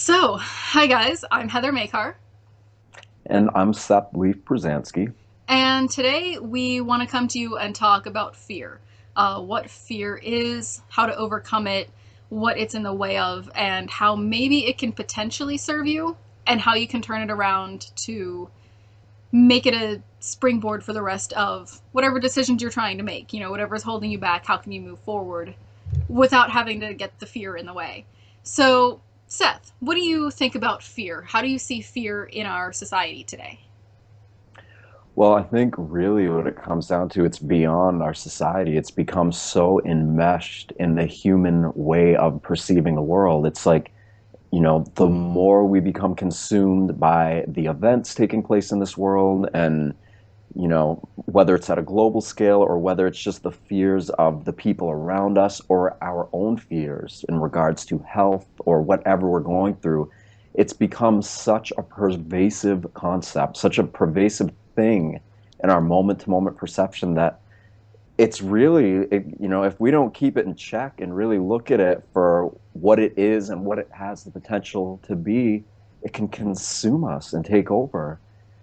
Hi guys, I'm Heather Makar, And I'm Seth Przansky. and today we want to come to you and talk about fear. What fear is, how to overcome it, what it's in the way of, and how maybe it can potentially serve you, and how you can turn it around to make it a springboard for the rest of whatever decisions you're trying to make. You know, whatever's holding you back, how can you move forward without having to get the fear in the way? So, Seth, what do you think about fear? How do you see fear in our society today? Well, I think really what it comes down to, it's beyond our society. It's become so enmeshed in the human way of perceiving the world. It's like, the more we become consumed by the events taking place in this world and whether it's at a global scale or whether it's just the fears of the people around us or our own fears in regards to health or whatever we're going through, it's become such a pervasive concept, such a pervasive thing in our moment to moment perception that it's really, if we don't keep it in check and really look at it for what it is and what it has the potential to be, it can consume us and take over.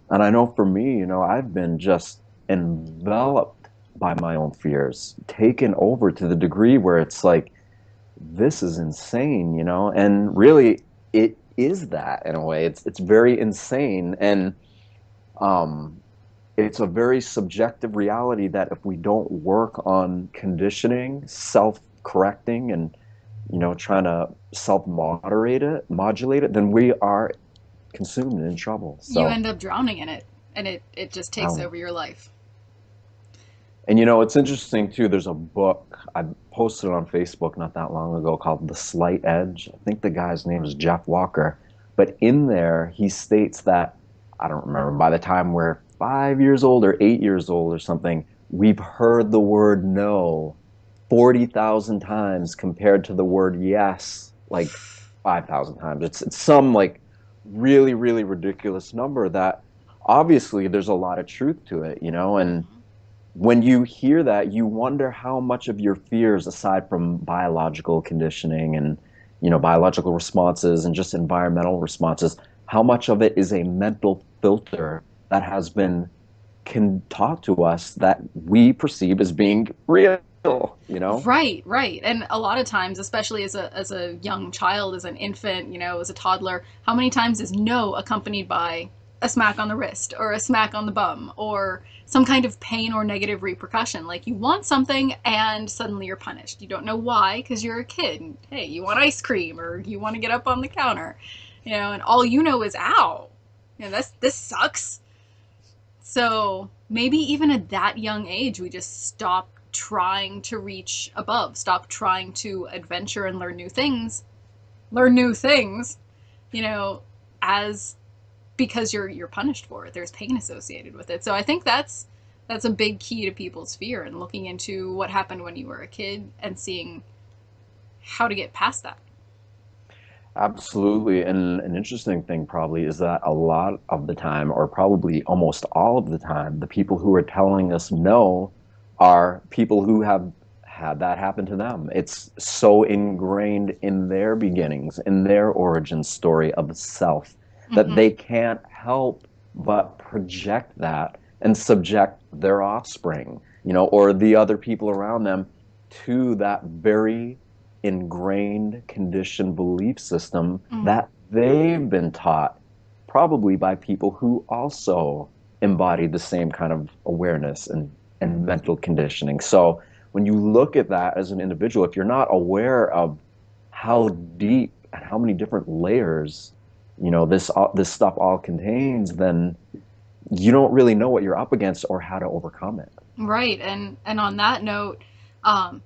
And I know for me, I've been just enveloped by my own fears, taken over to the degree where it's like, this is insane, and really it is that in a way. It's very insane. And um it's a very subjective reality that if we don't work on conditioning, self-correcting, and trying to modulate it, then we are consumed and in trouble. You So, end up drowning in it, and it just takes um, over your life. and it's interesting too. There's a book I posted on Facebook not that long ago called The Slight Edge. I think the guy's name is Jeff Walker. But in there, he states that, I don't remember, by the time we're 5 years old or 8 years old or something, we've heard the word no 40,000 times compared to the word yes like 5,000 times. It's some like really, really ridiculous number that obviously there's a lot of truth to it, and Mm-hmm. when you hear that, you wonder how much of your fears, aside from biological conditioning and, biological responses and just environmental responses, how much of it is a mental filter that has been taught to us that we perceive as being real, you know? Right, right. And a lot of times, especially as a young child, as an infant, as a toddler, how many times is no accompanied by a smack on the wrist or a smack on the bum or some kind of pain or negative repercussion? Like you want something and suddenly you're punished. You don't know why because you're a kid. Hey, you want ice cream or you want to get up on the counter, and all you know is ow. This sucks. So maybe even at that young age, we just stop trying to reach above, stop trying to adventure and learn new things, you know, as because you're punished for it. There's pain associated with it. So I think that's a big key to people's fear and looking into what happened when you were a kid and seeing how to get past that. Absolutely. And an interesting thing probably is that a lot of the time, or probably almost all of the time, the people who are telling us no are people who have had that happen to them. It's so ingrained in their beginnings, in their origin story of self, that Mm-hmm. they can't help but project that and subject their offspring, or the other people around them to that very ingrained, conditioned belief system Mm-hmm. that they've been taught, probably by people who also embody the same kind of awareness and mental conditioning. So when you look at that as an individual, if you're not aware of how deep and how many different layers, this stuff all contains, then you don't really know what you're up against or how to overcome it. Right. And on that note, um,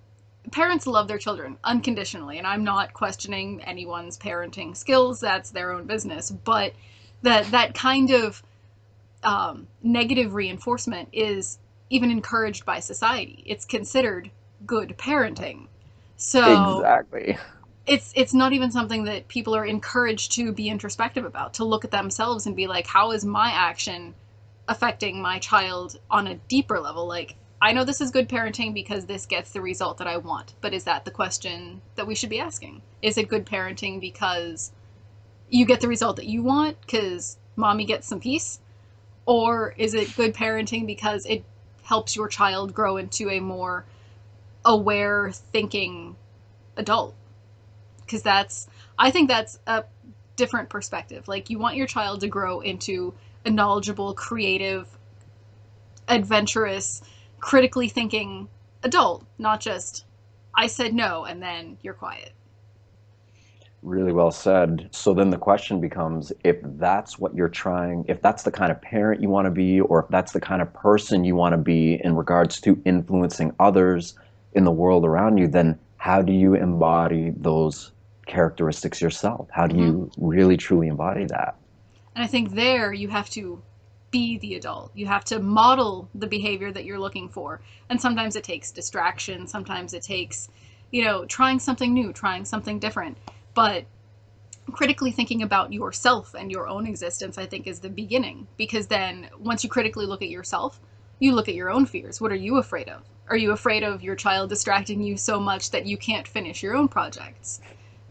parents love their children unconditionally, and I'm not questioning anyone's parenting skills. That's their own business. But that kind of negative reinforcement is even encouraged by society. It's considered good parenting. So Exactly. it's not even something that people are encouraged to be introspective about, to look at themselves and be like, how is my action affecting my child on a deeper level? Like, I know this is good parenting because this gets the result that I want, but is that the question that we should be asking? Is it good parenting because you get the result that you want because mommy gets some peace? Or is it good parenting because it helps your child grow into a more aware, thinking adult? Because I think that's a different perspective. Like, you want your child to grow into a knowledgeable, creative, adventurous, critically thinking adult, not just, I said no and then you're quiet. Really well said. So then the question becomes, if that's what you're trying, if that's the kind of parent you want to be, or if that's the kind of person you want to be in regards to influencing others in the world around you, then how do you embody those characteristics yourself? How do Mm-hmm. you really truly embody that? And I think there you have to be the adult. You have to model the behavior that you're looking for. And sometimes it takes distraction, sometimes it takes, trying something new, trying something different. But critically thinking about yourself and your own existence, I think, is the beginning. Because then once you critically look at yourself, you look at your own fears. What are you afraid of? Are you afraid of your child distracting you so much that you can't finish your own projects?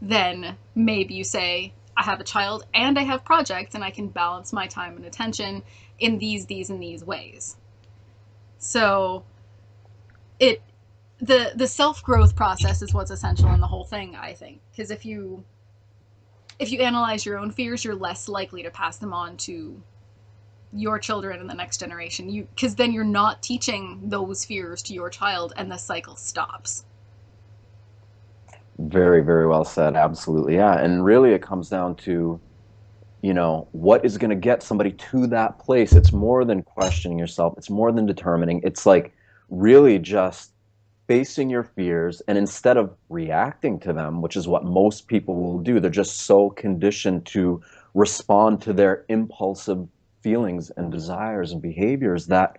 Then maybe you say, I have a child and I have projects and I can balance my time and attention in and these ways. So it the self growth process is what's essential in the whole thing, I think. Because if you analyze your own fears, you're less likely to pass them on to your children and the next generation. Because then you're not teaching those fears to your child, and the cycle stops. Very, very well said. Absolutely. Yeah. And really, it comes down to, what is going to get somebody to that place? It's more than questioning yourself. It's more than determining. It's like really just facing your fears, and instead of reacting to them, which is what most people will do, they're just so conditioned to respond to their impulsive feelings and desires and behaviors that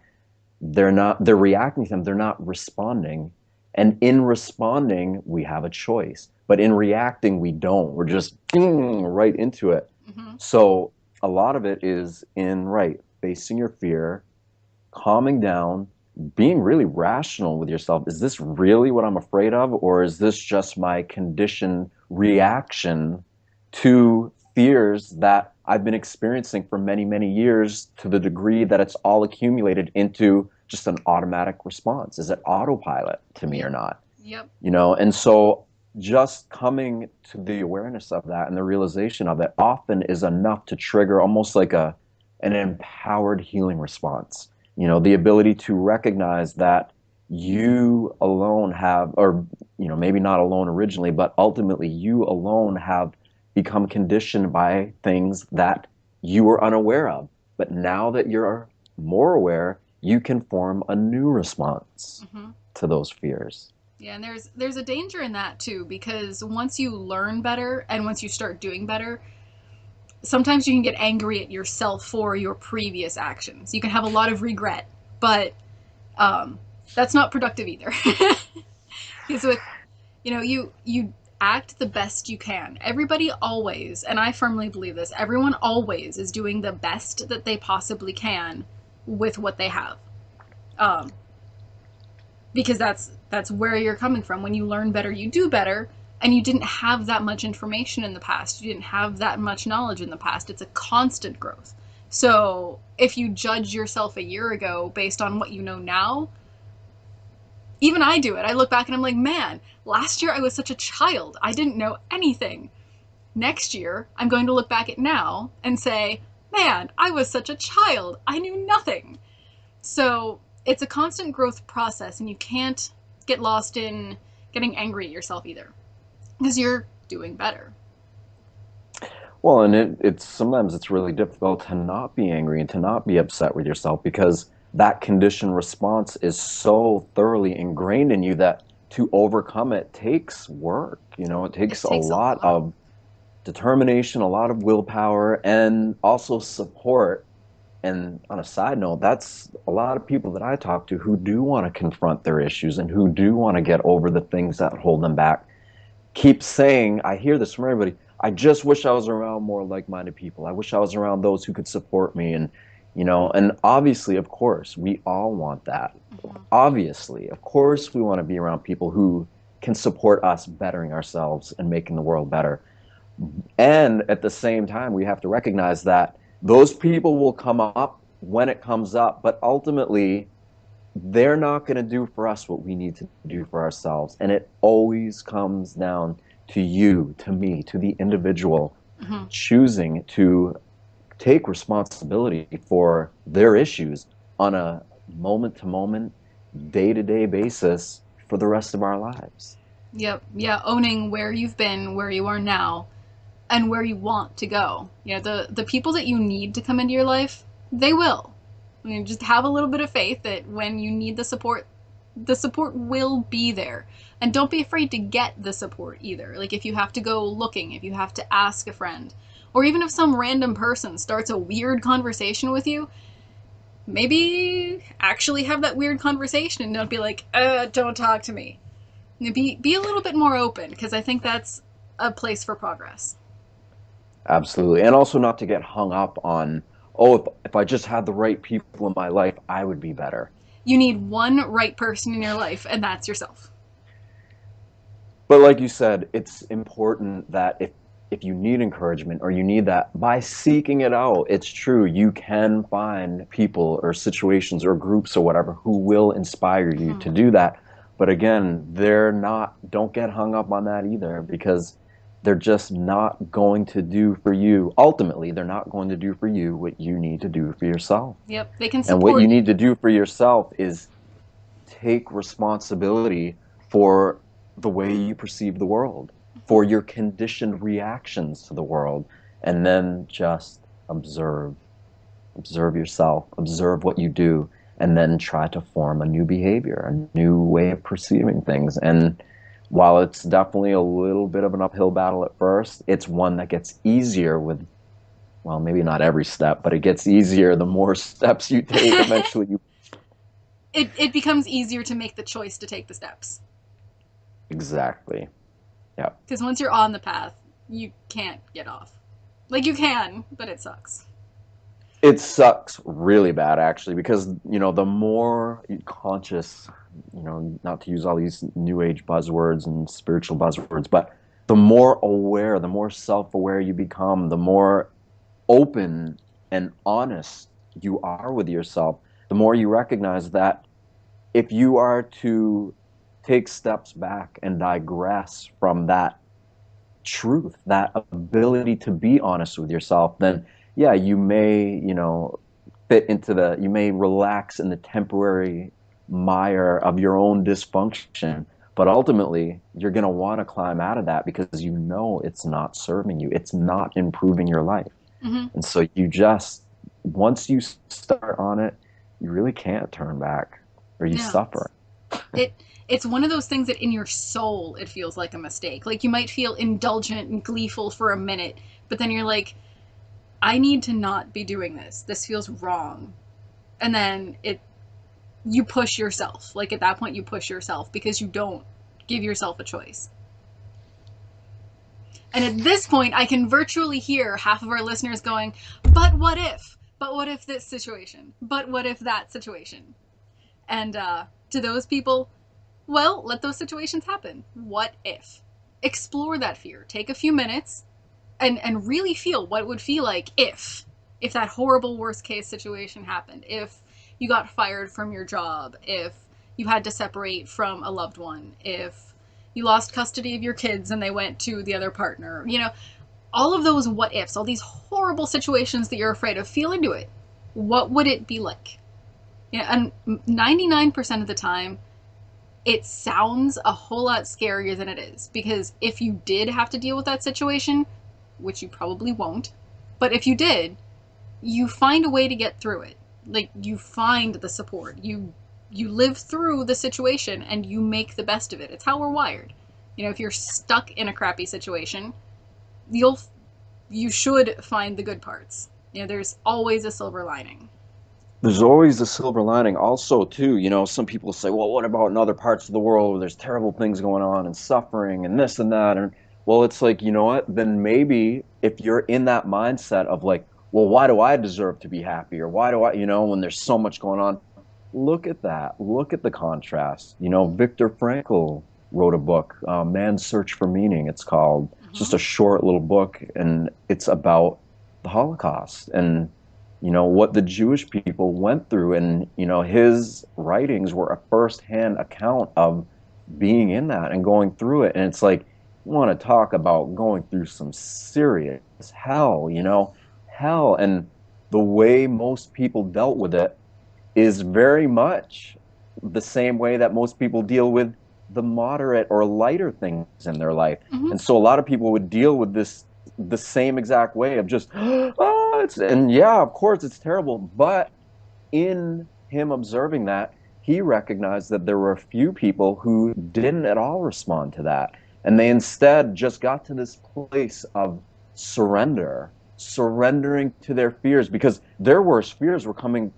they're reacting to them, they're not responding. And in responding, we have a choice. But in reacting, we don't. We're just right into it. Mm-hmm. So a lot of it is in, right, facing your fear, calming down, being really rational with yourself. Is this really what I'm afraid of? Or is this just my conditioned reaction to fears that I've been experiencing for many, many years, to the degree that it's all accumulated into just an automatic response? Is it autopilot to me or Yep. not? Yep. And so just coming to the awareness of that and the realization of it often is enough to trigger almost like an empowered healing response. The ability to recognize that you alone have, or, maybe not alone originally, but ultimately you alone have become conditioned by things that you were unaware of. But now that you're more aware, you can form a new response Mm-hmm. to those fears. Yeah, and there's a danger in that too, because once you learn better and once you start doing better, sometimes you can get angry at yourself for your previous actions. You can have a lot of regret, but um, that's not productive either. Because with you act the best you can. Everybody always, and I firmly believe this, everyone always is doing the best that they possibly can with what they have. Um, because that's where you're coming from. When you learn better, you do better, and you didn't have that much information in the past. You didn't have that much knowledge in the past. It's a constant growth. So if you judge yourself a year ago based on what you know now, even I do it. I look back and I'm like, man, last year I was such a child. I didn't know anything. Next year, I'm going to look back at now and say, man, I was such a child. I knew nothing. So it's a constant growth process, and you can't get lost in getting angry at yourself either, because you're doing better. Well, and it's sometimes it's really difficult to not be angry and to not be upset with yourself because that conditioned response is so thoroughly ingrained in you that to overcome it takes work. It It takes a takes a lot lot. of determination, a lot of willpower, and also support. And on a side note, that's a lot of people that I talk to who do want to confront their issues and who do want to get over the things that hold them back. Keep saying, I hear this from everybody, I just wish I was around more like-minded people. I wish I was around those who could support me. And obviously, of course, we all want that. Mm-hmm. Obviously, of course, we want to be around people who can support us bettering ourselves and making the world better. And at the same time, we have to recognize that those people will come up when it comes up, but ultimately, they're not going to do for us what we need to do for ourselves. And it always comes down to you, to me, to the individual Hmm. choosing to take responsibility for their issues on a moment to moment, day to day basis for the rest of our lives. Yep. Yeah. Owning where you've been, where you are now, and where you want to go. You know, the people that you need to come into your life, they will. I mean, just have a little bit of faith that when you need the support will be there. And don't be afraid to get the support either. Like if you have to go looking, if you have to ask a friend, or even if some random person starts a weird conversation with you, maybe actually have that weird conversation and don't be like, don't talk to me. Be a little bit more open because I think that's a place for progress. Absolutely. And also not to get hung up on, oh, if I just had the right people in my life, I would be better. You need one right person in your life, and that's yourself. But like you said, it's important that if you need encouragement or you need that by seeking it out, it's true. You can find people or situations or groups or whatever who will inspire you Mm-hmm. to do that. But again, they're not, don't get hung up on that either because they're just not going to do for you. Ultimately, they're not going to do for you what you need to do for yourself. Yep, they can And what you support need you. to do for yourself is take responsibility for the way you perceive the world, for your conditioned reactions to the world, and then just observe. Observe yourself, observe what you do, and then try to form a new behavior, a new way of perceiving things. And while it's definitely a little bit of an uphill battle at first, it's one that gets easier with, well, maybe not every step, but it gets easier the more steps you take. Eventually, you It becomes easier to make the choice to take the steps. exactly. Yeah. Because once you're on the path, you can't get off. Like you can, but it sucks. It sucks really bad actually because the more conscious, not to use all these new age buzzwords and spiritual buzzwords, but the more aware, the more self-aware you become, the more open and honest you are with yourself, the more you recognize that if you are to take steps back and digress from that truth, that ability to be honest with yourself, then yeah, you may, you may relax in the temporary mire of your own dysfunction, but ultimately you're going to want to climb out of that because you know it's not serving you, it's not improving your life. Mm-hmm. And so you just, once you start on it, you really can't turn back or you Yeah. suffer. It it's one of those things that in your soul it feels like a mistake. Like you might feel indulgent and gleeful for a minute, but then you're like, I need to not be doing this. This feels wrong. And then it you push yourself. Like at that point you push yourself because you don't give yourself a choice. And at this point I can virtually hear half of our listeners going, "But what if? But what if this situation? But what if that situation?" And to those people, well, let those situations happen. What if? Explore that fear. Take a few minutes and really feel what it would feel like if that horrible worst case situation happened. If you got fired from your job, if you had to separate from a loved one, if you lost custody of your kids and they went to the other partner. You know, all of those what ifs, all these horrible situations that you're afraid of, feel into it. What would it be like? You know, and 99% of the time it sounds a whole lot scarier than it is. Because if you did have to deal with that situation, which you probably won't, but if you did, you find a way to get through it. Like you find the support. You live through the situation and you make the best of it. It's how we're wired. You know, if you're stuck in a crappy situation, you'll you should find the good parts. You know, there's always a silver lining. There's always a silver lining. Also, too, some people say, well, what about in other parts of the world where there's terrible things going on and suffering and this and that? And well, it's like, you know what? Then maybe if you're in that mindset of like, well, why do I deserve to be happy? Or why do I, when there's so much going on, look at that. Look at the contrast. Viktor Frankl wrote a book, Man's Search for Meaning, it's called. It's just a short little book, and it's about the Holocaust and what the Jewish people went through. And his writings were a first-hand account of being in that and going through it. And it's like, you want to talk about going through some serious hell, hell. And the way most people dealt with it is very much the same way that most people deal with the moderate or lighter things in their life. Hmm. And so a lot of people would deal with this the same exact way of just, oh, and yeah, of course it's terrible. But in him observing that, he recognized that there were a few people who didn't at all respond to that. And they instead just got to this place of surrendering to their fears, because their worst fears were coming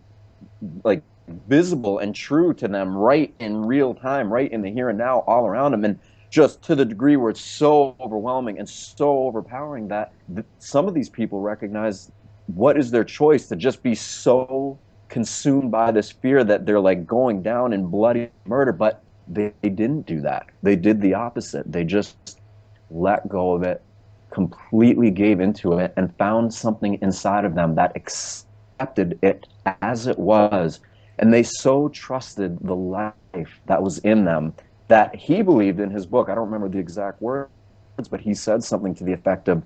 like visible and true to them right in real time, right in the here and now, all around them. And just to the degree where it's so overwhelming and so overpowering that some of these people recognize what is their choice to just be so consumed by this fear that they're like going down in bloody murder. But they didn't do that. They did the opposite. They just let go of it, completely gave into it, and found something inside of them that accepted it as it was. And they so trusted the life that was in them that he believed in his book. I don't remember the exact words, but he said something to the effect of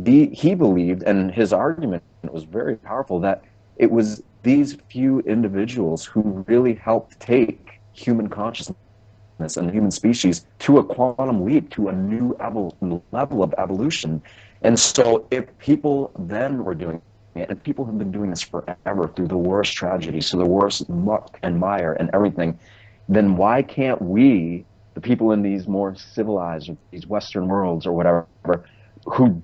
he believed, and his argument was very powerful, that it was these few individuals who really helped take human consciousness and the human species to a quantum leap, to a new level of evolution. And so if people then were doing it, and people have been doing this forever through the worst tragedies, through the worst muck and mire and everything, then why can't we, the people in these more civilized, these Western worlds or whatever, who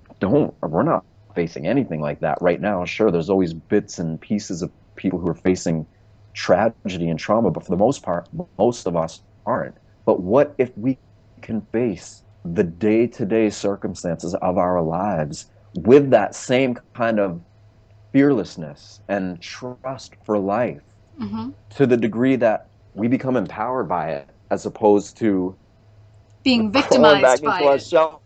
we're not facing anything like that right now. Sure, there's always bits and pieces of people who are facing tragedy and trauma, but for the most part, most of us aren't. But what if we can face the day-to-day circumstances of our lives with that same kind of fearlessness and trust for life, Hmm. to the degree that we become empowered by it, as opposed to Being crawling back victimized by into our it. shell,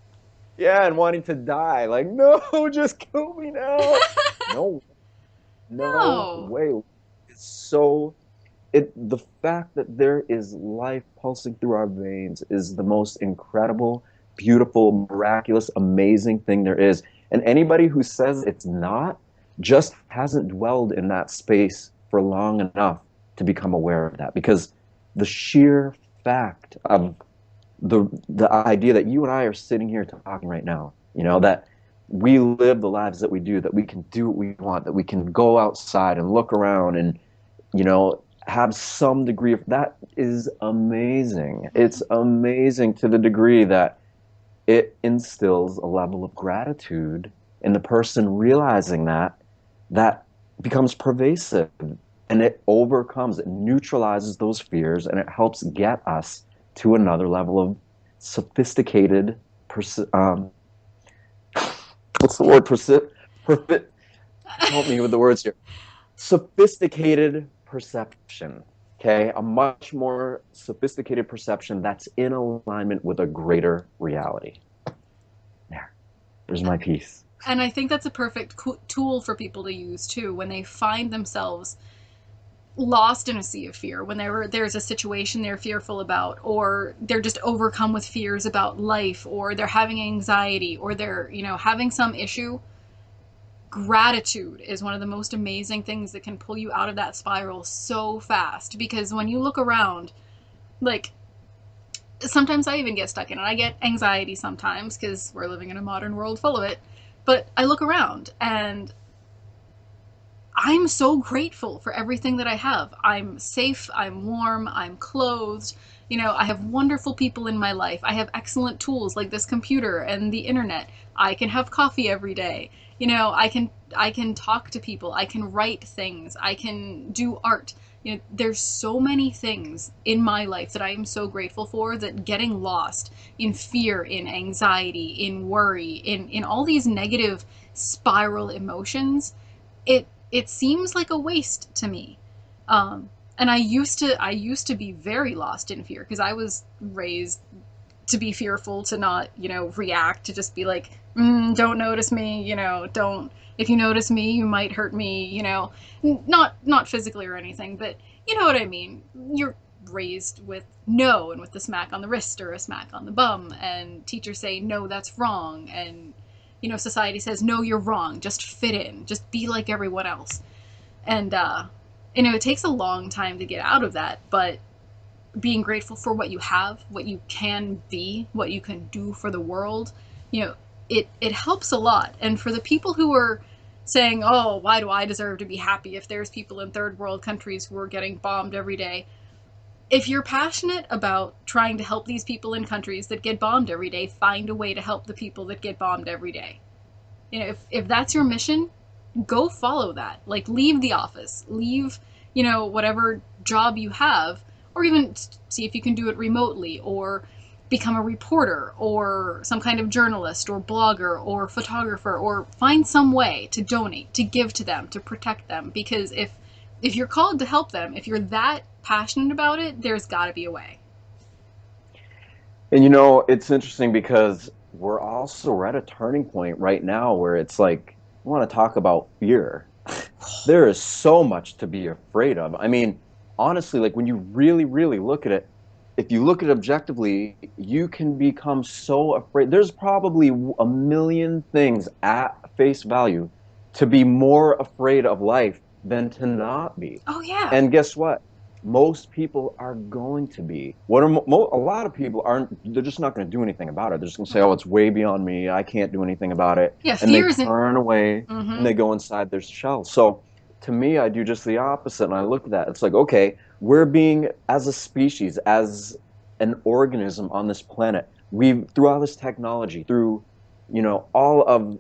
yeah, and wanting to die. Like, no, just kill me now. No, no No. way. It's so it the fact that there is life pulsing through our veins is the most incredible, beautiful, miraculous, amazing thing there is. And anybody who says it's not just hasn't dwelled in that space for long enough to become aware of that. Because the sheer fact of the idea that you and I are sitting here talking right now, that we live the lives that we do, that we can do what we want, that we can go outside and look around and, have some degree of that is amazing. It's amazing to the degree that it instills a level of gratitude in the person realizing that becomes pervasive, and it overcomes, it neutralizes those fears, and it helps get us to another level of sophisticated what's the word, help me with the words here, sophisticated perception. Okay, a much more sophisticated perception that's in alignment with a greater reality. There's my piece. And I think that's a perfect tool for people to use too when they find themselves lost in a sea of fear, when there's a situation they're fearful about, or they're just overcome with fears about life, or they're having anxiety, or they're, having some issue. Gratitude is one of the most amazing things that can pull you out of that spiral so fast, because when you look around, like, sometimes I even get stuck in it. I get anxiety sometimes because we're living in a modern world full of it. But I look around and I'm so grateful for everything that I have. I'm safe, I'm warm, I'm clothed. I have wonderful people in my life. I have excellent tools like this computer and the internet. I can have coffee every day. I can talk to people. I can write things. I can do art. There's so many things in my life that I am so grateful for, that getting lost in fear, in anxiety, in worry, in all these negative spiral emotions, it seems like a waste to me. And I used to be very lost in fear because I was raised to be fearful, to not, react, to just be like, don't notice me, don't, if you notice me, you might hurt me, not physically or anything, but you know what I mean. You're raised with no, and with the smack on the wrist or a smack on the bum, and teachers say, no, that's wrong, and, society says, no, you're wrong, just fit in, just be like everyone else. And, it takes a long time to get out of that, but being grateful for what you have, what you can be, what you can do for the world, it helps a lot. And for the people who are saying, oh, why do I deserve to be happy if there's people in third world countries who are getting bombed every day? If you're passionate about trying to help these people in countries that get bombed every day, find a way to help the people that get bombed every day. If that's your mission, go follow that. Like, leave the office, leave, whatever job you have, or even see if you can do it remotely, or become a reporter, or some kind of journalist, or blogger, or photographer, or find some way to donate, to give to them, to protect them. Because if you're called to help them, if you're that passionate about it, there's got to be a way. And it's interesting because we're at a turning point right now where it's like, I want to talk about fear. There is so much to be afraid of. I mean, honestly, like when you really, really look at it, if you look at it objectively, you can become so afraid. There's probably a million things at face value to be more afraid of life than to not be. Oh, yeah. And guess what? Most people are going to be. A lot of people aren't, they're just not going to do anything about it. They're just going to say, oh, it's way beyond me. I can't do anything about it. Yeah, And they fear isn't. turn away Mm-hmm. and they go inside their shell. So to me, I do just the opposite. And I look at that. It's like, okay, we're being, as a species, as an organism on this planet, through all this technology, through, all of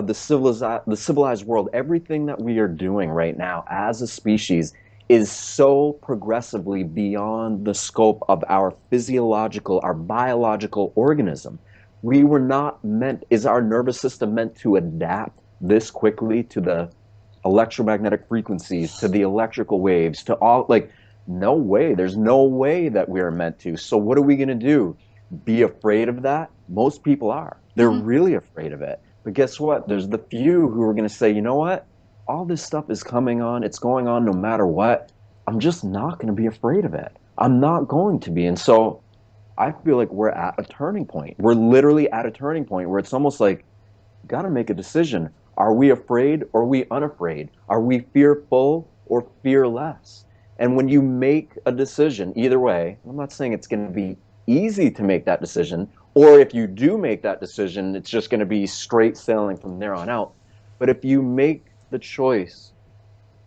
the civilized world, everything that we are doing right now as a species is so progressively beyond the scope of our physiological, our biological organism. We were not meant, is our nervous system meant to adapt this quickly to the electromagnetic frequencies, to the electrical waves, to all, like, no way. There's no way that we're meant to. So what are we going to do? Be afraid of that? Most people are. They're Mm-hmm. really afraid of it. But guess what? There's the few who are going to say, you know what? All this stuff is coming on. It's going on no matter what. I'm just not going to be afraid of it. I'm not going to be. And so I feel like we're at a turning point. We're literally at a turning point where it's almost like, got to make a decision. Are we afraid or are we unafraid? Are we fearful or fearless? And when you make a decision, either way, I'm not saying it's going to be easy to make that decision, or if you do make that decision, it's just going to be straight sailing from there on out. But if you make the choice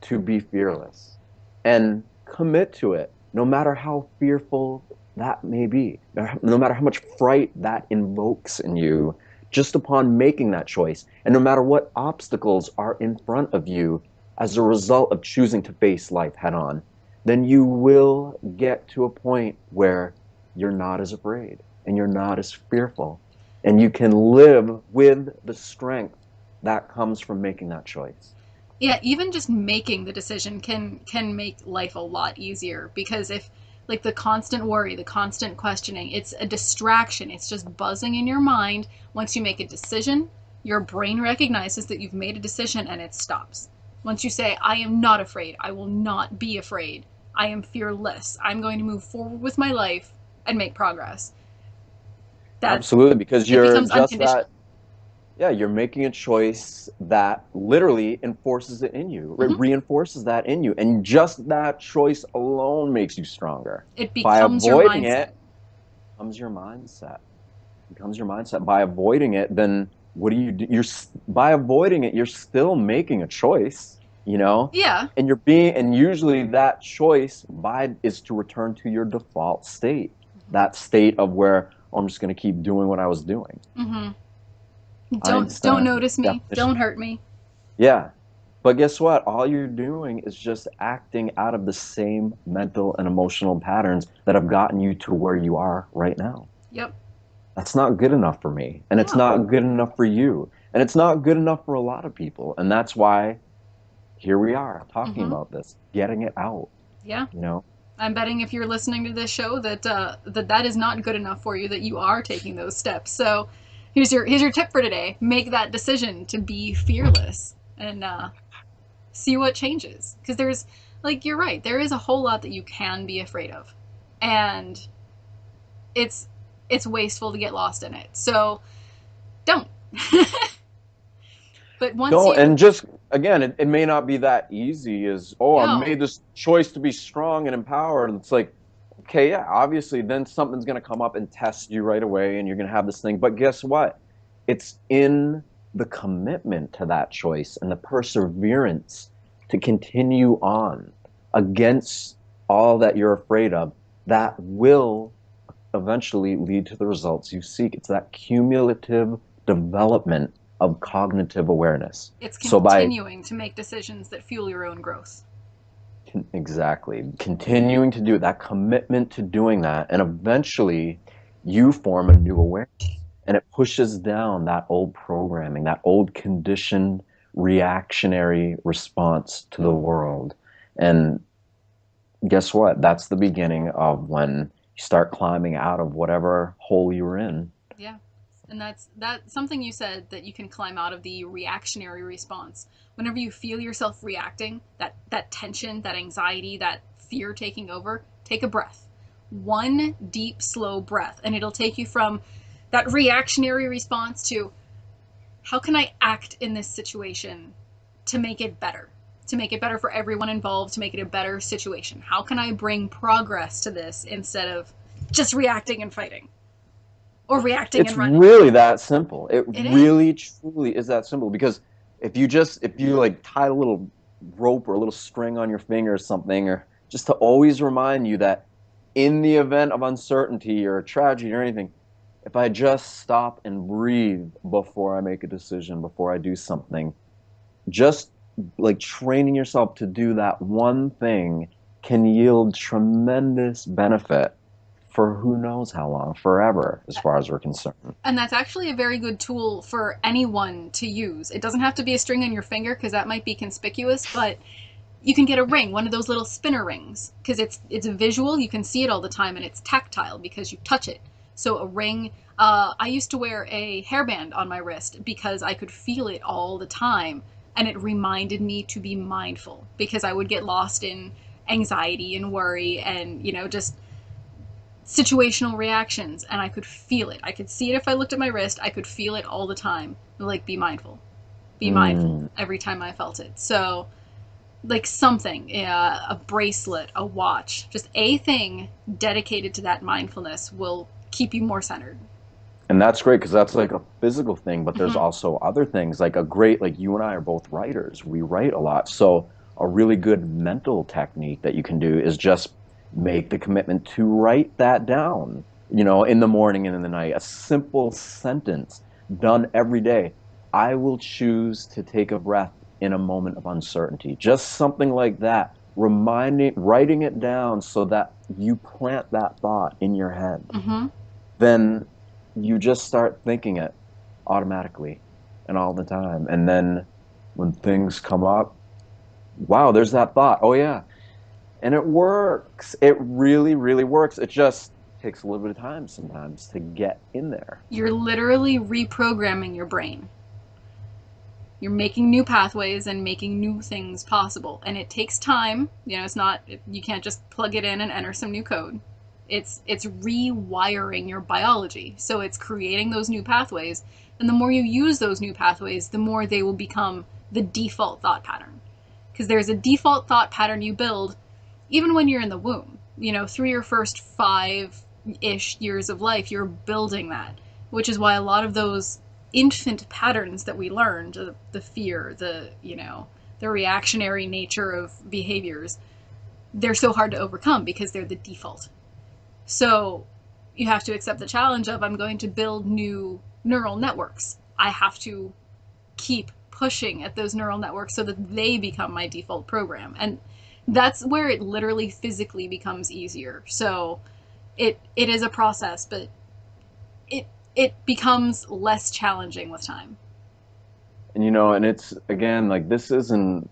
to be fearless and commit to it, no matter how fearful that may be, no matter how much fright that invokes in you, just upon making that choice, and no matter what obstacles are in front of you as a result of choosing to face life head on, then you will get to a point where you're not as afraid and you're not as fearful, and you can live with the strength that comes from making that choice. Yeah, even just making the decision can make life a lot easier, because if, like, the constant worry, the constant questioning, it's a distraction. It's just buzzing in your mind. Once you make a decision, your brain recognizes that you've made a decision and it stops. Once you say, I am not afraid, I will not be afraid, I am fearless, I'm going to move forward with my life and make progress. That Absolutely, because it you're becomes just unconditional. that, yeah, you're making a choice that literally enforces it in you, it Hmm. reinforces that in you. And just that choice alone makes you stronger. It By becomes your avoiding mindset. it, comes your mindset. Becomes your mindset. By avoiding it, then what do you do? By avoiding it, you're still making a choice, Yeah. and and usually that choice is to return to your default state, that state of where, oh, I'm just going to keep doing what I was doing. Hmm. Don't Einstein notice me. definition. Don't hurt me. Yeah. But guess what? All you're doing is just acting out of the same mental and emotional patterns that have gotten you to where you are right now. Yep. That's not good enough for me. And it's No. not good enough for you. And it's not good enough for a lot of people. And that's why here we are talking Hmm. about this, getting it out, Yeah. you know? I'm betting if you're listening to this show that that is not good enough for you, that you are taking those steps. So here's your tip for today: make that decision to be fearless, and see what changes. Because there's, like, you're right, there is a whole lot that you can be afraid of, and it's it's wasteful to get lost in it. So don't. But once No, you and just again, it may not be that easy as, oh, I no, made this choice to be strong and empowered. And it's like, okay, yeah, obviously then something's going to come up and test you right away and you're going to have this thing. But guess what? It's in the commitment to that choice and the perseverance to continue on against all that you're afraid of that will eventually lead to the results you seek. It's that cumulative development of cognitive awareness. it's So by continuing to make decisions that fuel your own growth. exactly continuing to do that commitment to doing that, and eventually you form a new awareness and it pushes down that old programming, that old conditioned reactionary response to the world. And guess what? That's the beginning of when you start climbing out of whatever hole you were in. Yeah. And that's something you said, that you can climb out of the reactionary response. Whenever you feel yourself reacting, that tension, that anxiety, that fear taking over, take a breath. One deep, slow breath, and it'll take you from that reactionary response to, how can I act in this situation to make it better? To make it better for everyone involved, to make it a better situation. How can I bring progress to this instead of just reacting and fighting? Or reacting It's and running. really that simple. It It is. really truly is that simple, because if you like tie a little rope or a little string on your finger or something, or just to always remind you that in the event of uncertainty or a tragedy or anything, if I just stop and breathe before I make a decision, before I do something, just like training yourself to do that one thing can yield tremendous benefit for who knows how long, forever, as far as we're concerned. And that's actually a very good tool for anyone to use. It doesn't have to be a string on your finger, because that might be conspicuous, but you can get a ring, one of those little spinner rings, because it's visual, you can see it all the time, and it's tactile because you touch it. So a ring, I used to wear a hairband on my wrist because I could feel it all the time, and it reminded me to be mindful, because I would get lost in anxiety and worry and, just situational reactions, and I could feel it. I could see it if I looked at my wrist. I could feel it all the time. Like, be mindful. Be mindful Mm. every time I felt it. So, like, something, a bracelet, a watch, just a thing dedicated to that mindfulness will keep you more centered. And that's great because that's like a physical thing, but there's Mm-hmm. also other things like a great, like you and I are both writers. We write a lot. So a really good mental technique that you can do is just make the commitment to write that down, in the morning and in the night. A simple sentence done every day. I will choose to take a breath in a moment of uncertainty. Just something like that. Writing it down so that you plant that thought in your head, Mm-hmm. then you just start thinking it automatically and all the time. And then when things come up, wow, there's that thought. Oh, yeah. And it works. It really, really works. It just takes a little bit of time sometimes to get in there. You're literally reprogramming your brain. You're making new pathways and making new things possible, and it takes time. It's not, you can't just plug it in and enter some new code. It's rewiring your biology, so it's creating those new pathways, and the more you use those new pathways, the more they will become the default thought pattern, because there's a default thought pattern you build even when you're in the womb. Through your first 5-ish years of life, you're building that, which is why a lot of those infant patterns that we learned, the fear, the reactionary nature of behaviors, they're so hard to overcome because they're the default. So you have to accept the challenge of, I'm going to build new neural networks. I have to keep pushing at those neural networks so that they become my default program. And that's where it literally physically becomes easier. So it is a process, but it becomes less challenging with time. And and it's again like this isn't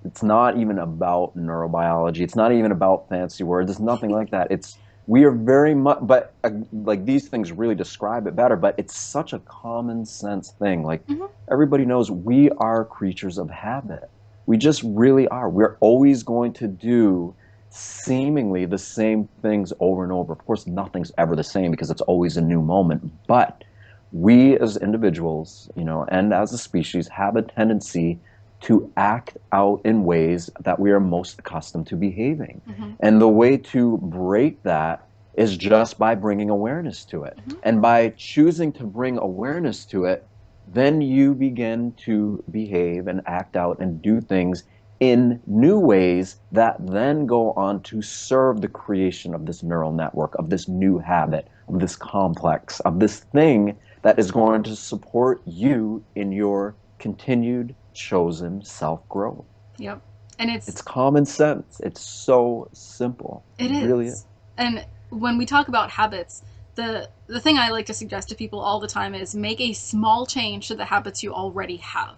It's not even about neurobiology. It's not even about fancy words. It's nothing like that. It's we are very much, but like these things really describe it better. But it's such a common sense thing. Like Hmm. everybody knows we are creatures of habit. We just really are. We're always going to do seemingly the same things over and over. Of course, nothing's ever the same because it's always a new moment. But we as individuals, and as a species have a tendency to act out in ways that we are most accustomed to behaving. Hmm. And the way to break that is just by bringing awareness to it. Hmm. And by choosing to bring awareness to it, then you begin to behave and act out and do things in new ways that then go on to serve the creation of this neural network, of this new habit, of this complex, of this thing that is going to support you in your continued chosen self growth. Yep. And It's common sense. It's so simple. It it really is. is. And when we talk about habits, the thing I like to suggest to people all the time is make a small change to the habits you already have.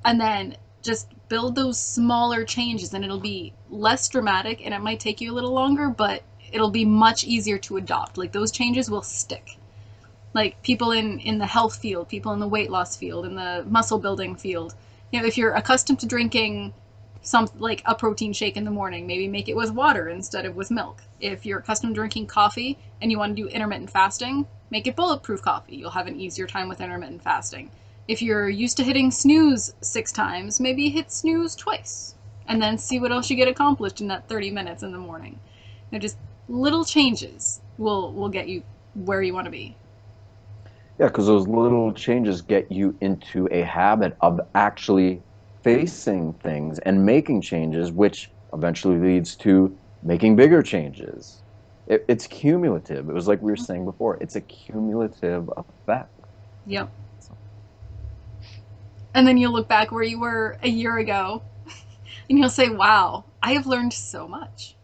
And then just build those smaller changes, and it'll be less dramatic and it might take you a little longer, but it'll be much easier to adopt. Like those changes will stick. Like people in the health field, people in the weight loss field, in the muscle building field. If you're accustomed to drinking some like a protein shake in the morning, maybe make it with water instead of with milk. If you're accustomed to drinking coffee and you want to do intermittent fasting, make it bulletproof coffee. You'll have an easier time with intermittent fasting. If you're used to hitting snooze 6 times, maybe hit snooze twice and then see what else you get accomplished in that 30 minutes in the morning. Just little changes will get you where you want to be. Yeah, because those little changes get you into a habit of actually facing things and making changes, which eventually leads to making bigger changes. It's cumulative. It was like we were saying before, it's a cumulative effect. Yep. And then you'll look back where you were a year ago and you'll say, wow, I have learned so much.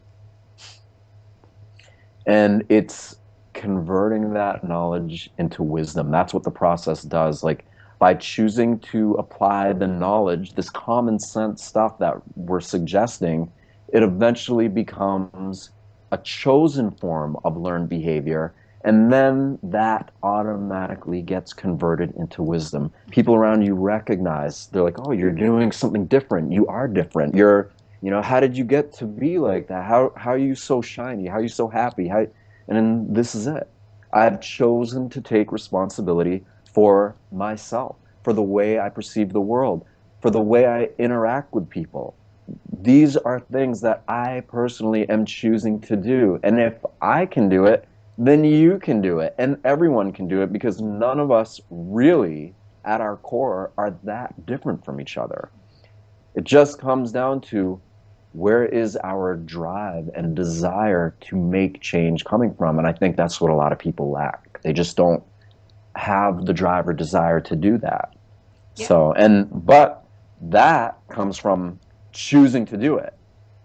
And it's converting that knowledge into wisdom. That's what the process does. Like by choosing to apply the knowledge, this common sense stuff that we're suggesting, it eventually becomes a chosen form of learned behavior. And then that automatically gets converted into wisdom. People around you recognize, they're like, oh, you're doing something different. You are different. How did you get to be like that? How are you so shiny? How are you so happy? And then this is it. I've chosen to take responsibility for myself, for the way I perceive the world, for the way I interact with people. These are things that I personally am choosing to do. And if I can do it, then you can do it. And everyone can do it because none of us really, at our core, are that different from each other. It just comes down to where is our drive and desire to make change coming from? And I think that's what a lot of people lack. They just don't have the drive or desire to do that. Yeah. But that comes from choosing to do it.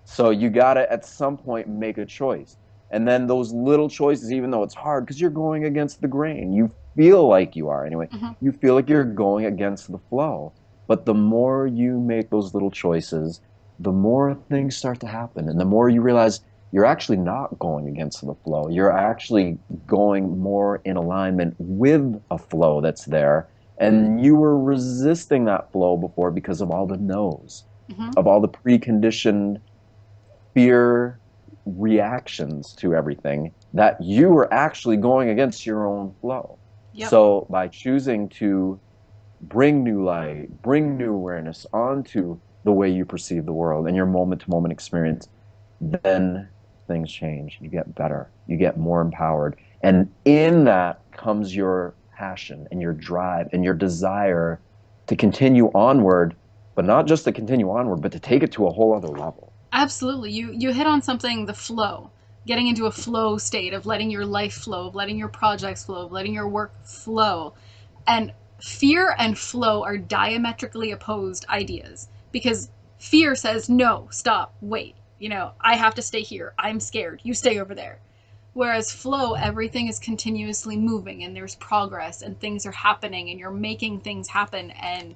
So you got to at some point make a choice. And then those little choices, even though it's hard because you're going against the grain, you feel like you are anyway, Hmm. you feel like you're going against the flow. But the more you make those little choices, the more things start to happen. And the more you realize you're actually not going against the flow. You're actually going more in alignment with a flow that's there. And you were resisting that flow before because of all the no's, Hmm. of all the preconditioned fear reactions to everything that you were actually going against your own flow. Yep. So by choosing to bring new light, bring new awareness onto the way you perceive the world and your moment to moment experience, then things change. You get better, you get more empowered. And in that comes your passion and your drive and your desire to continue onward, but not just to continue onward, but to take it to a whole other level. Absolutely. You hit on something, the flow. Getting into a flow state of letting your life flow, of letting your projects flow, of letting your work flow. And fear and flow are diametrically opposed ideas because fear says, no, stop, wait. I have to stay here. I'm scared. You stay over there. Whereas flow, everything is continuously moving and there's progress and things are happening and you're making things happen and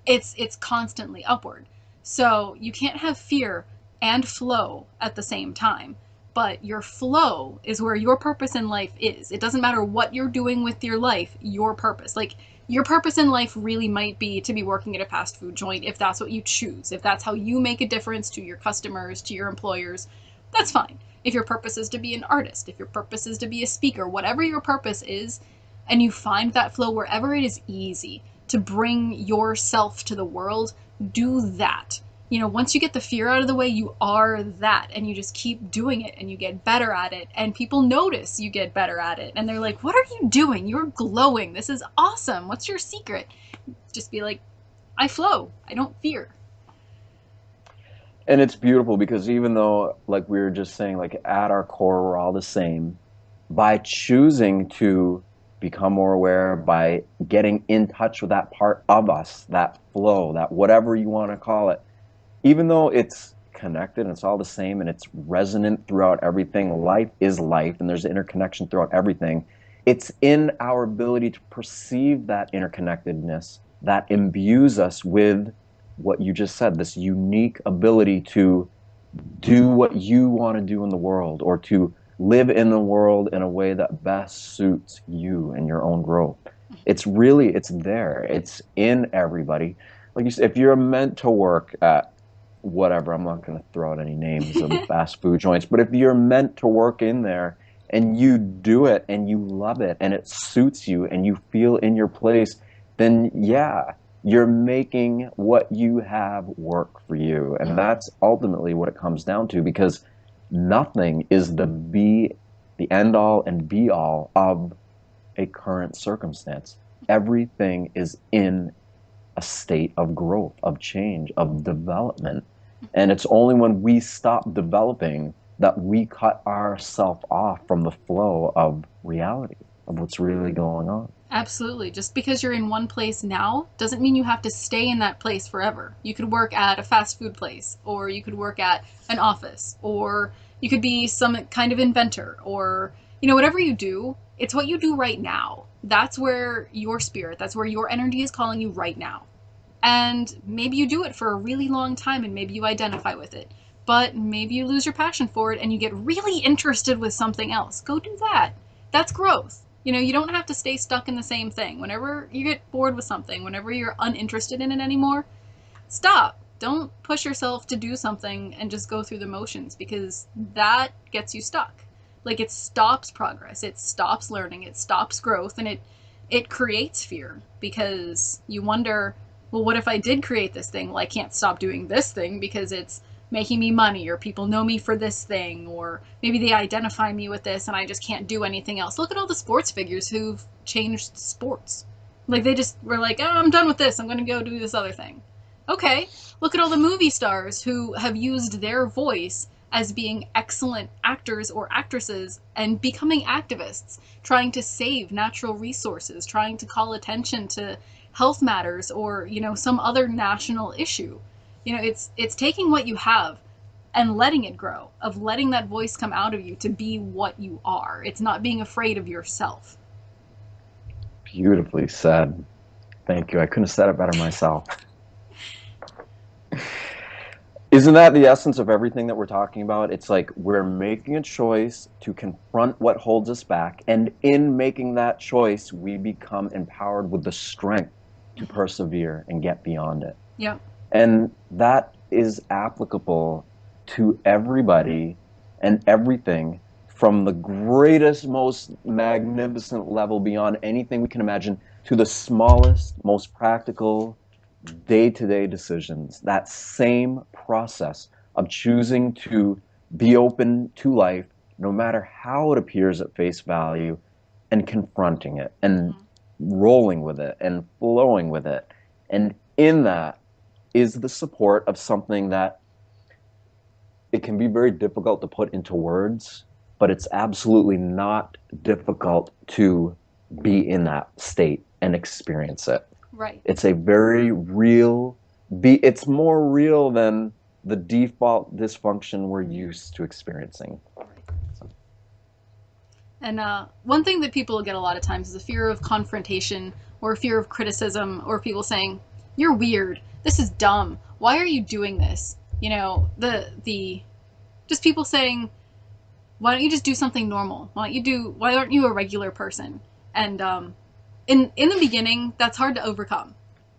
it's constantly upward. So you can't have fear and flow at the same time. But your flow is where your purpose in life is. It doesn't matter what you're doing with your life, your purpose. Like, your purpose in life really might be to be working at a fast food joint if that's what you choose. If that's how you make a difference to your customers, to your employers, that's fine. If your purpose is to be an artist, if your purpose is to be a speaker, whatever your purpose is, and you find that flow wherever it is easy to bring yourself to the world, do that. Once you get the fear out of the way, you are that, and you just keep doing it, and you get better at it, and people notice you get better at it, and they're like, what are you doing? You're glowing. This is awesome. What's your secret? Just be like, I flow. I don't fear. And it's beautiful because even though, like we were just saying, like at our core, we're all the same, by choosing to become more aware, by getting in touch with that part of us, that flow, that whatever you want to call it, even though it's connected and it's all the same and it's resonant throughout everything, life is life and there's interconnection throughout everything. It's in our ability to perceive that interconnectedness that imbues us with what you just said, this unique ability to do what you want to do in the world or to live in the world in a way that best suits you and your own growth. It's there. It's in everybody. Like you said, if you're meant to work at whatever, I'm not going to throw out any names of fast food joints, but if you're meant to work in there and you do it and you love it and it suits you and you feel in your place, then yeah, you're making what you have work for you. And that's ultimately what it comes down to because nothing is the end all and be all of a current circumstance. Everything is in a state of growth, of change, of development. And it's only when we stop developing that we cut ourselves off from the flow of reality, of what's really going on. Absolutely. Just because you're in one place now doesn't mean you have to stay in that place forever. You could work at a fast food place, or you could work at an office, or you could be some kind of inventor, or, whatever you do, it's what you do right now. That's where your spirit, that's where your energy is calling you right now. And maybe you do it for a really long time and maybe you identify with it. But maybe you lose your passion for it and you get really interested with something else. Go do that. That's growth. You don't have to stay stuck in the same thing. Whenever you get bored with something, whenever you're uninterested in it anymore, stop. Don't push yourself to do something and just go through the motions because that gets you stuck. Like, it stops progress, it stops learning, it stops growth, and it creates fear because you wonder, well, what if I did create this thing? Well, I can't stop doing this thing because it's making me money, or people know me for this thing, or maybe they identify me with this and I just can't do anything else. Look at all the sports figures who've changed sports. Like, they just were like, oh, I'm done with this, I'm going to go do this other thing. Okay, look at all the movie stars who have used their voice as being excellent actors or actresses and becoming activists, trying to save natural resources, trying to call attention to health matters or, some other national issue. It's taking what you have and letting it grow, of letting that voice come out of you to be what you are. It's not being afraid of yourself. Beautifully said. Thank you. I couldn't have said it better myself. Isn't that the essence of everything that we're talking about? It's like we're making a choice to confront what holds us back. And in making that choice, we become empowered with the strength to persevere and get beyond it. Yep. And that is applicable to everybody and everything from the greatest, most magnificent level beyond anything we can imagine to the smallest, most practical day-to-day decisions. That same process of choosing to be open to life, no matter how it appears at face value, and confronting it and rolling with it and flowing with it. And in that is the support of something that it can be very difficult to put into words, but it's absolutely not difficult to be in that state and experience it. Right. It's a very real, it's more real than the default dysfunction we're used to experiencing. And one thing that people get a lot of times is a fear of confrontation or a fear of criticism or people saying, You're weird. This is dumb. Why are you doing this? You know, the just people saying, why don't you just do something normal? Why aren't you a regular person? And in the beginning, that's hard to overcome.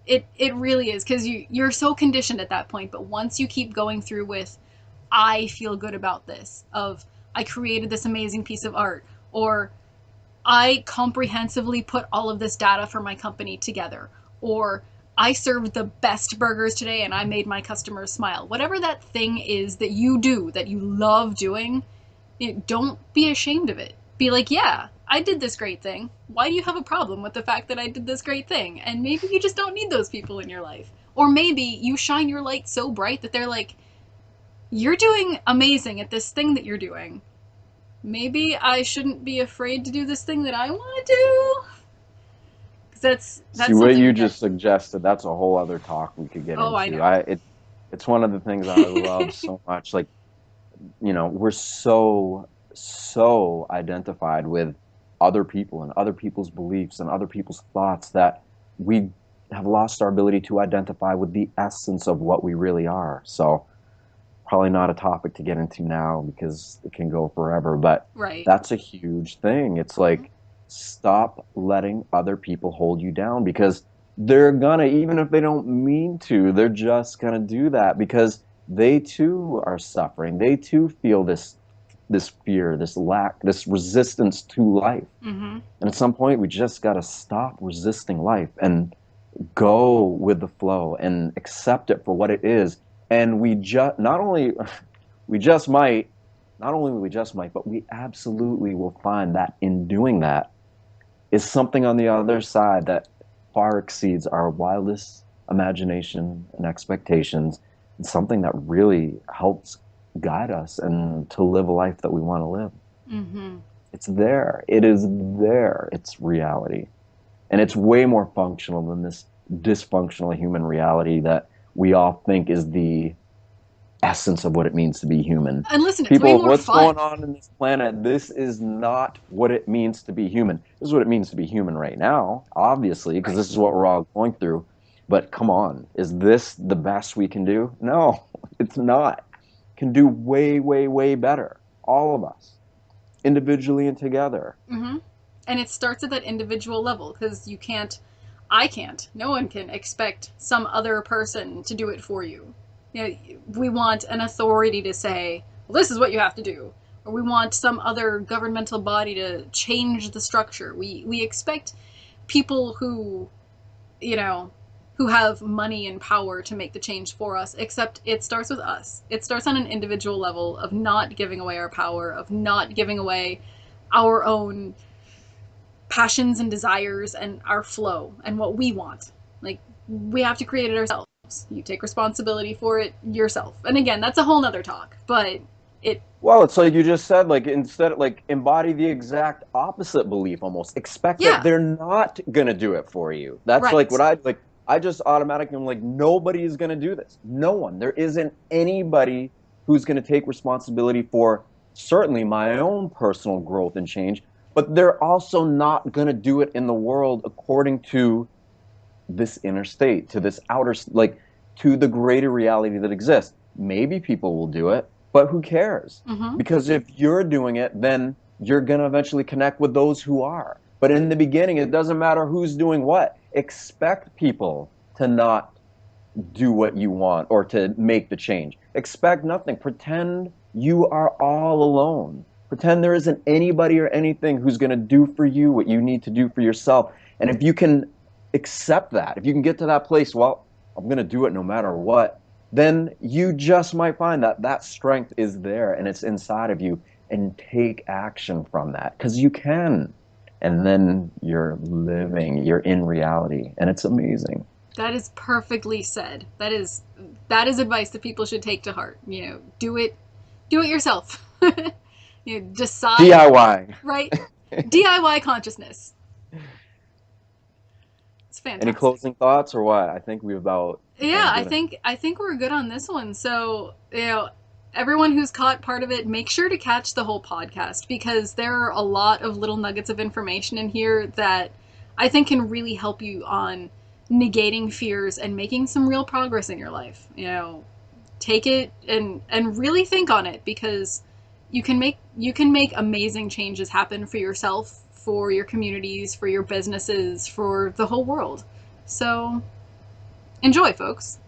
It really is, because you're so conditioned at that point. But once you keep going through with, I feel good about this, of I created this amazing piece of art, or I comprehensively put all of this data for my company together, or I served the best burgers today and I made my customers smile. Whatever that thing is that you do, that you love doing, don't be ashamed of it. Be like, yeah, I did this great thing. Why do you have a problem with the fact that I did this great thing? And maybe you just don't need those people in your life. Or maybe you shine your light so bright that they're like, you're doing amazing at this thing that you're doing. Maybe I shouldn't be afraid to do this thing that I want to do. Because See that's what something you we get. just suggested. That's a whole other talk we could get Oh, I into. know. It's one of the things I love so much. Like, we're so identified with other people and other people's beliefs and other people's thoughts that we have lost our ability to identify with the essence of what we really are. So, probably not a topic to get into now because it can go forever, but Right. that's a huge thing. It's Mm-hmm. like, stop letting other people hold you down, because they're gonna, even if they don't mean to, they're just gonna do that because they too are suffering. They too feel this fear, this lack, this resistance to life. Mm-hmm. And at some point, we just got to stop resisting life and go with the flow and accept it for what it is. And we just not only we just might, not only we just might, but we absolutely will find that in doing that is something on the other side that far exceeds our wildest imagination and expectations, and something that really helps guide us and to live a life that we want to live. Mm-hmm. It's there. It is there. It's reality. And it's way more functional than this dysfunctional human reality that we all think is the essence of what it means to be human. And listen, it's way People, more what's going fun. on in this planet? This is not what it means to be human. This is what it means to be human right now, obviously, because Right. this is what we're all going through. But come on, is this the best we can do? No, it's not. Can do way, way, way better. All of us, individually and together. Mm-hmm. And it starts at that individual level, because I can't, no one can expect some other person to do it for you. You know, we want an authority to say, well, this is what you have to do. Or we want some other governmental body to change the structure. We expect people who, you know, who have money and power to make the change for us, except it starts with us. It starts on an individual level of not giving away our power, of not giving away our own passions and desires and our flow and what we want. Like, we have to create it ourselves. You take responsibility for it yourself. And again, that's a whole nother talk, but it, Well, it's like you just said, like instead, like embody the exact opposite belief almost. Expect that yeah, they're not gonna do it for you. That's like what right. I like. I just automatically am like, nobody is gonna do this. No one. There isn't anybody who's gonna take responsibility for certainly my own personal growth and change, but they're also not gonna do it in the world according to this inner state, to this outer, like to the greater reality that exists. Maybe people will do it, but who cares? Mm-hmm. Because if you're doing it, then you're going to eventually connect with those who are. But in the beginning, it doesn't matter who's doing what. Expect people to not do what you want or to make the change. Expect nothing. Pretend you are all alone. Pretend there isn't anybody or anything who's going to do for you what you need to do for yourself. And if you can accept that, if you can get to that place, well, I'm going to do it no matter what, then you just might find that that strength is there and it's inside of you, and take action from that because you can. And then you're living, you're in reality, and it's amazing. That is perfectly said. That is advice that people should take to heart. You know, do it yourself. You know, decide, DIY. right? DIY consciousness. It's Any fantastic. closing thoughts or what? I think we've about Yeah, been I doing it. think I think we're good on this one. So, you know, everyone who's caught part of it, make sure to catch the whole podcast, because there are a lot of little nuggets of information in here that I think can really help you on negating fears and making some real progress in your life. You know, take it and really think on it, because you can make amazing changes happen for yourself, for your communities, for your businesses, for the whole world. So enjoy, folks.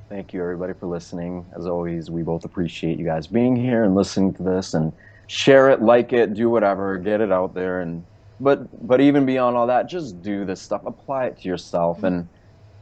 Thank you, everybody, for listening. As always, we both appreciate you guys being here and listening to this, and share it, like it, do whatever, get it out there. And but even beyond all that, just do this stuff. Apply it to yourself. And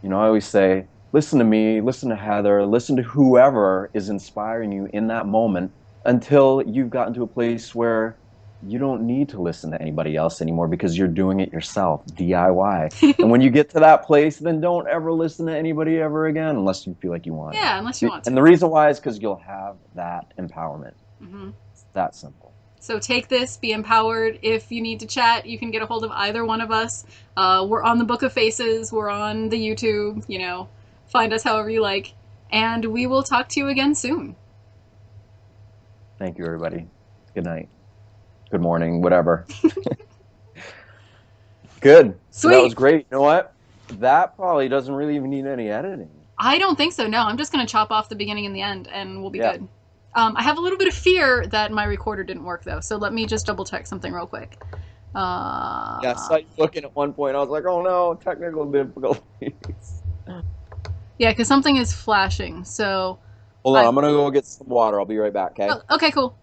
I always say, listen to me, listen to Heather, listen to whoever is inspiring you in that moment, until you've gotten to a place where you don't need to listen to anybody else anymore because you're doing it yourself, DIY. And when you get to that place, then don't ever listen to anybody ever again unless you feel like you want Yeah, unless you to. want And to. the reason why is because you'll have that empowerment. Hmm. It's that simple. So take this, be empowered. If you need to chat, you can get a hold of either one of us. We're on the Book of Faces, we're on the YouTube, find us however you like. And we will talk to you again soon. Thank you, everybody. Good night. Good morning, whatever. Good. So that was Sweet. great. You know what? That probably doesn't really even need any editing. I don't think so, no. I'm just going to chop off the beginning and the end, and we'll be Yeah. good. I have a little bit of fear that my recorder didn't work, though, so let me just double check something real quick. Yeah, I saw you looking at one point. I was like, oh no, technical difficulties. Yeah, because something is flashing, so... Hold on, I'm gonna go get some water. I'll be right back, okay? Oh, okay, cool.